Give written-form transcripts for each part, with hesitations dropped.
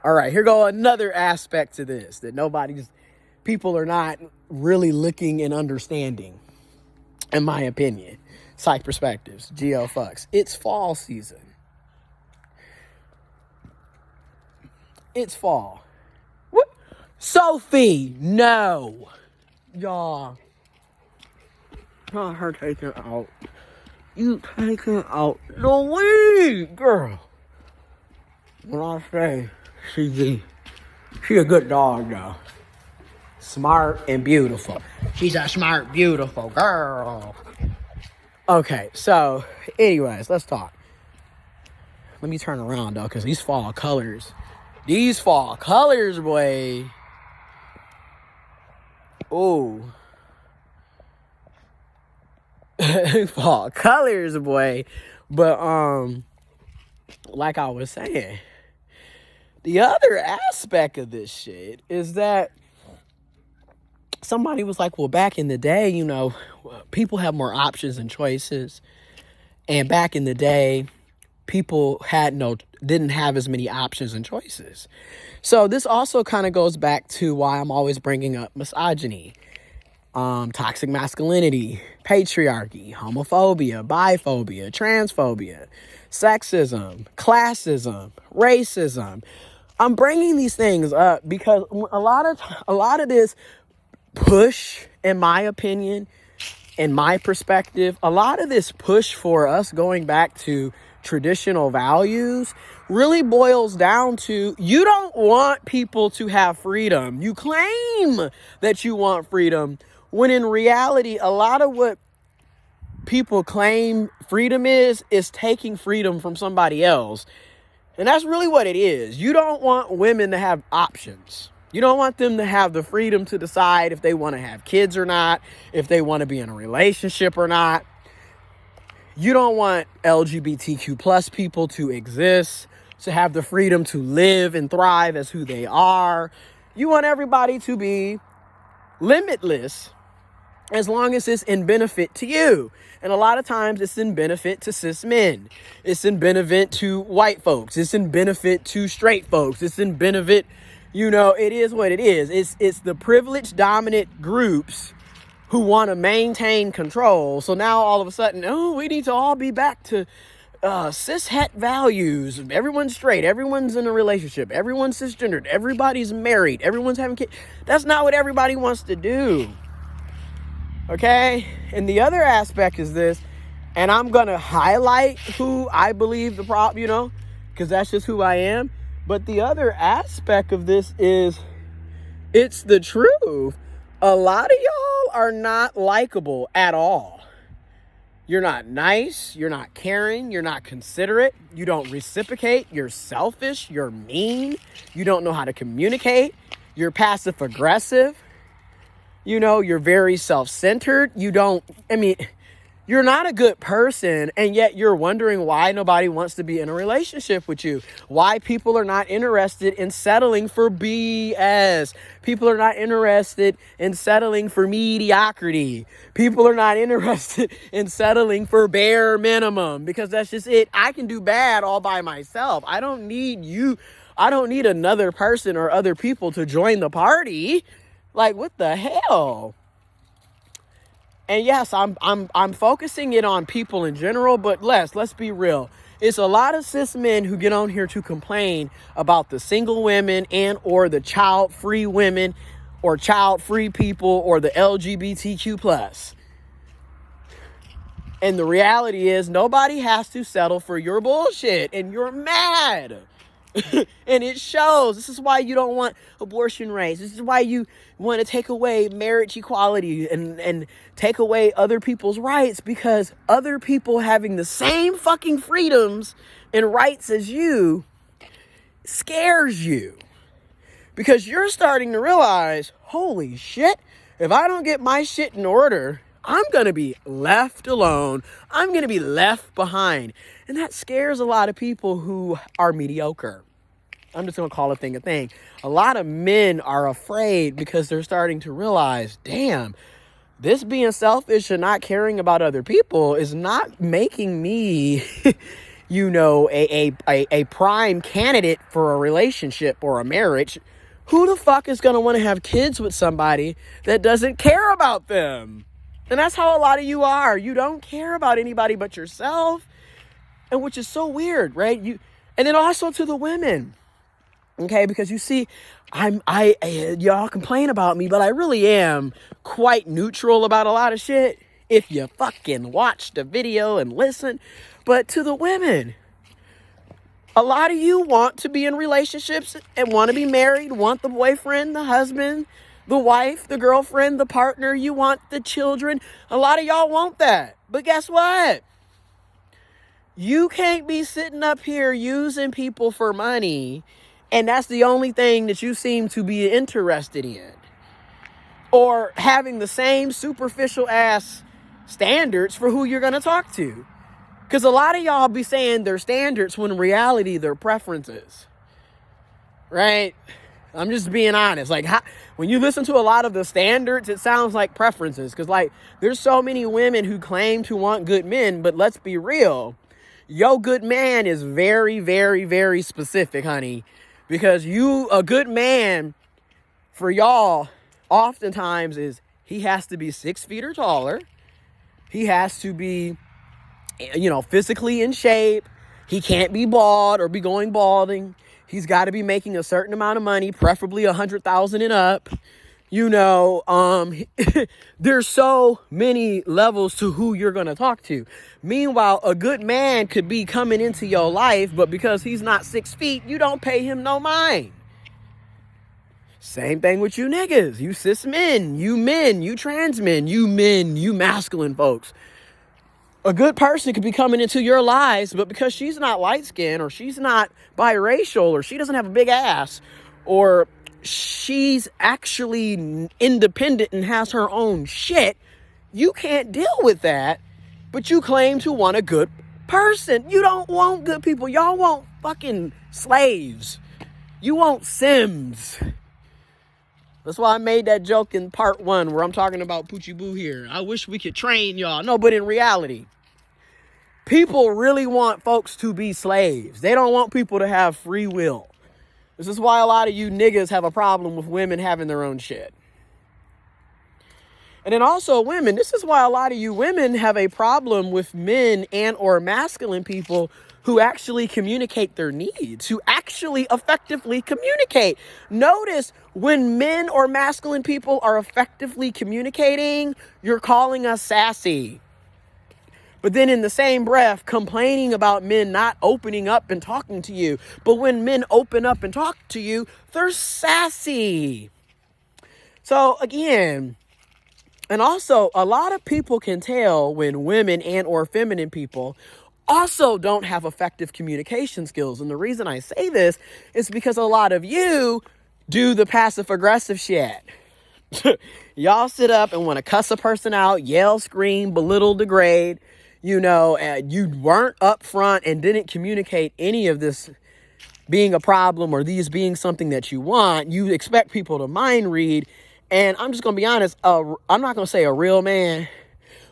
All right, here go another aspect to this that people are not really looking and understanding, in my opinion. Psych Perspectives, Geo Fucks. It's fall season. It's fall. What? Sophie, no. Y'all. Not her taking out. You taking out the weed, girl. When I say she a good dog, though. Smart and beautiful. She's a smart, beautiful girl. Okay, so, anyways, let's talk. Let me turn around, though, because these fall colors, boy. Ooh. Fall colors, boy. But, like I was saying, the other aspect of this shit is that somebody was like, well, back in the day, people have more options and choices. And back in the day, people didn't have as many options and choices. So this also kind of goes back to why I'm always bringing up misogyny, toxic masculinity, patriarchy, homophobia, biphobia, transphobia, sexism, classism, racism. I'm bringing these things up because a lot of this push, in my opinion, in my perspective, a lot of this push for us going back to traditional values really boils down to you don't want people to have freedom. You claim that you want freedom when in reality, a lot of what people claim freedom is taking freedom from somebody else. And that's really what it is. You don't want women to have options. You don't want them to have the freedom to decide if they want to have kids or not, if they want to be in a relationship or not. You don't want LGBTQ plus people to exist, to have the freedom to live and thrive as who they are. You want everybody to be limitless as long as it's in benefit to you. And a lot of times it's in benefit to cis men. It's in benefit to white folks. It's in benefit to straight folks. It's in benefit, it is what it is. It's the privileged dominant groups who want to maintain control. So now all of a sudden, we need to all be back to cis het values. Everyone's straight. Everyone's in a relationship. Everyone's cisgendered. Everybody's married. Everyone's having kids. That's not what everybody wants to do. Okay? And the other aspect is this, and I'm going to highlight who I believe the problem, because that's just who I am. But the other aspect of this is, it's the truth. A lot of y'all are not likable at all. You're not nice. You're not caring. You're not considerate. You don't reciprocate. You're selfish. You're mean. You don't know how to communicate. You're passive aggressive. You're very self-centered. You're not a good person, and yet you're wondering why nobody wants to be in a relationship with you. Why people are not interested in settling for BS. People are not interested in settling for mediocrity. People are not interested in settling for bare minimum, because that's just it. I can do bad all by myself. I don't need you. I don't need another person or other people to join the party. Like, what the hell? And yes, I'm focusing it on people in general, but let's be real. It's a lot of cis men who get on here to complain about the single women and or the child-free women or child-free people or the LGBTQ plus. And the reality is nobody has to settle for your bullshit, and you're mad. And it shows. This is why you don't want abortion rights. This is why you want to take away marriage equality and take away other people's rights, because other people having the same fucking freedoms and rights as you scares you, because you're starting to realize, holy shit, if I don't get my shit in order, I'm going to be left alone. I'm going to be left behind. And that scares a lot of people who are mediocre. I'm just going to call a thing a thing. A lot of men are afraid because they're starting to realize, damn, this being selfish and not caring about other people is not making me a prime candidate for a relationship or a marriage, who the fuck is going to want to have kids with somebody that doesn't care about them? And that's how a lot of you are. You don't care about anybody but yourself, and which is so weird, right? And then also to the women, okay? Because you see, y'all complain about me, but I really am quite neutral about a lot of shit if you fucking watch the video and listen. But to the women, a lot of you want to be in relationships and want to be married, want the boyfriend, the husband, the wife, the girlfriend, the partner, you want the children. A lot of y'all want that. But guess what? You can't be sitting up here using people for money, and that's the only thing that you seem to be interested in. Or having the same superficial ass standards for who you're going to talk to. Because a lot of y'all be saying their standards when in reality they're preferences. Right? I'm just being honest. Like, when you listen to a lot of the standards, it sounds like preferences. Because, like, there's so many women who claim to want good men, but let's be real. Yo, good man is very, very, very specific, honey. Because a good man for y'all oftentimes is he has to be 6 feet or taller. He has to be, physically in shape. He can't be bald or be going balding. He's got to be making a certain amount of money, preferably 100,000 and up. There's so many levels to who you're going to talk to. Meanwhile, a good man could be coming into your life, but because he's not 6 feet, you don't pay him no mind. Same thing with you niggas, you cis men, you trans men, you masculine folks. A good person could be coming into your lives, but because she's not light-skinned, or she's not biracial, or she doesn't have a big ass, or she's actually independent and has her own shit, you can't deal with that, but you claim to want a good person. You don't want good people. Y'all want fucking slaves. You want Sims. That's why I made that joke in part 1 where I'm talking about Poochie Boo here. I wish we could train y'all. No, but in reality, people really want folks to be slaves. They don't want people to have free will. This is why a lot of you niggas have a problem with women having their own shit. And then also women, this is why a lot of you women have a problem with men and or masculine people who actually communicate their needs, who actually effectively communicate. Notice when men or masculine people are effectively communicating, you're calling us sassy. But then in the same breath, complaining about men not opening up and talking to you. But when men open up and talk to you, they're sassy. So again, and also a lot of people can tell when women and or feminine people also don't have effective communication skills. And the reason I say this is because a lot of you do the passive aggressive shit. Y'all sit up and want to cuss a person out, yell, scream, belittle, degrade. You weren't upfront and didn't communicate any of this being a problem or these being something that you want. You expect people to mind read. And I'm just going to be honest, I'm not going to say a real man,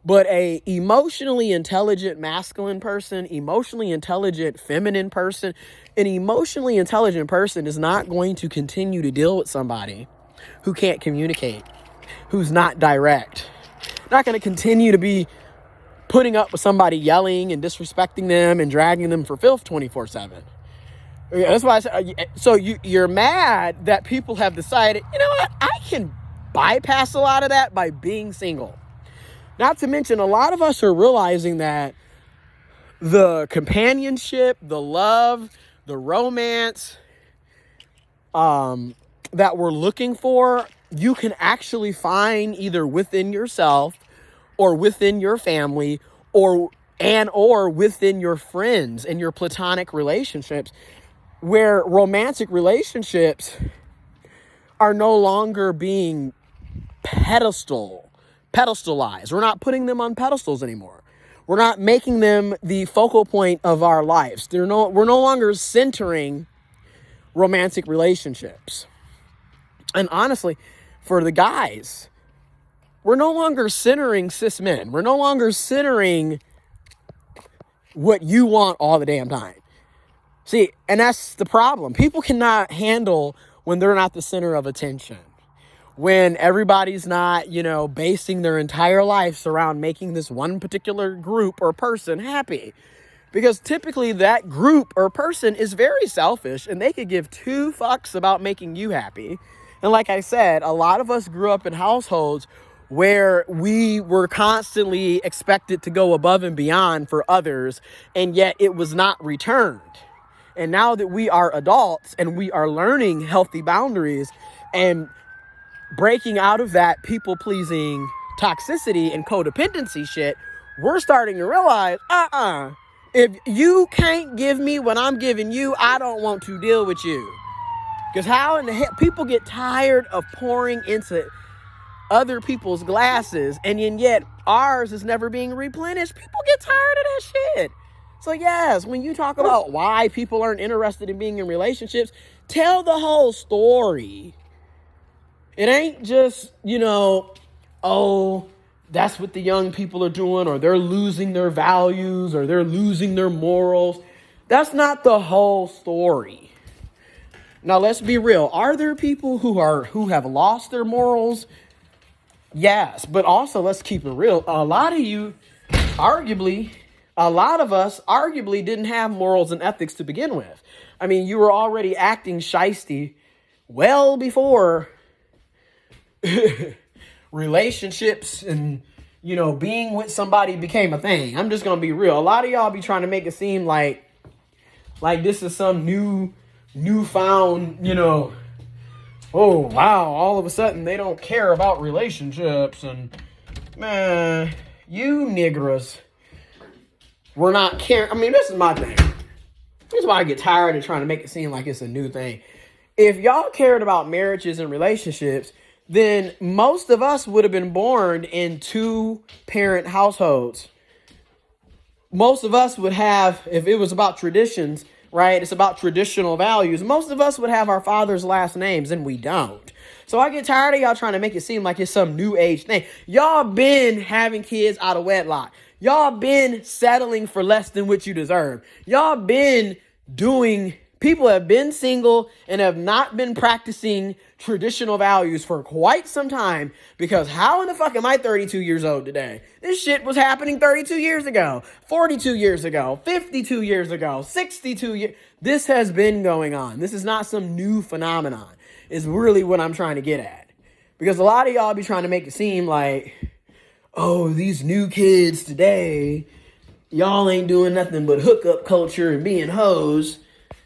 but a emotionally intelligent masculine person, emotionally intelligent feminine person, an emotionally intelligent person is not going to continue to deal with somebody who can't communicate, who's not direct. Not going to continue to be putting up with somebody yelling and disrespecting them and dragging them for filth 24/7. That's why I said, so you're mad that people have decided, you know what, I can bypass a lot of that by being single. Not to mention, a lot of us are realizing that the companionship, the love, the romance that we're looking for, you can actually find either within yourself or within your family or within your friends and your platonic relationships, where romantic relationships are no longer being pedestalized. We're not putting them on pedestals anymore. We're not making them the focal point of our lives. We're no longer centering romantic relationships. And honestly, for the guys, we're no longer centering cis men. We're no longer centering what you want all the damn time. See, and that's the problem. People cannot handle when they're not the center of attention. When everybody's not, basing their entire lives around making this one particular group or person happy. Because typically that group or person is very selfish and they could give two fucks about making you happy. And like I said, a lot of us grew up in households where we were constantly expected to go above and beyond for others, and yet it was not returned. And now that we are adults and we are learning healthy boundaries and breaking out of that people-pleasing toxicity and codependency shit, we're starting to realize, if you can't give me what I'm giving you, I don't want to deal with you. Because how in the hell people get tired of pouring into other people's glasses, and yet ours is never being replenished. People get tired of that shit. So yes, when you talk about why people aren't interested in being in relationships, tell the whole story. It ain't just, that's what the young people are doing, or they're losing their values, or they're losing their morals. That's not the whole story. Now, let's be real. Are there people who have lost their morals? Yes, but also let's keep it real. A lot of us arguably didn't have morals and ethics to begin with. I mean, you were already acting shiesty well before relationships and, being with somebody became a thing. I'm just going to be real. A lot of y'all be trying to make it seem like this is some newfound, oh, wow, all of a sudden they don't care about relationships. And, man, you niggers were not caring. I mean, this is my thing. This is why I get tired of trying to make it seem like it's a new thing. If y'all cared about marriages and relationships, then most of us would have been born in two-parent households. Most of us would have, if it was about traditions, right? It's about traditional values. Most of us would have our father's last names, and we don't. So I get tired of y'all trying to make it seem like it's some new age thing. Y'all been having kids out of wedlock. Y'all been settling for less than what you deserve. Y'all been people have been single and have not been practicing traditional values for quite some time, because how in the fuck am I 32 years old today? This shit was happening 32 years ago, 42 years ago, 52 years ago, 62 years. This has been going on. This is not some new phenomenon, is really what I'm trying to get at. Because a lot of y'all be trying to make it seem like, oh, these new kids today, y'all ain't doing nothing but hookup culture and being hoes.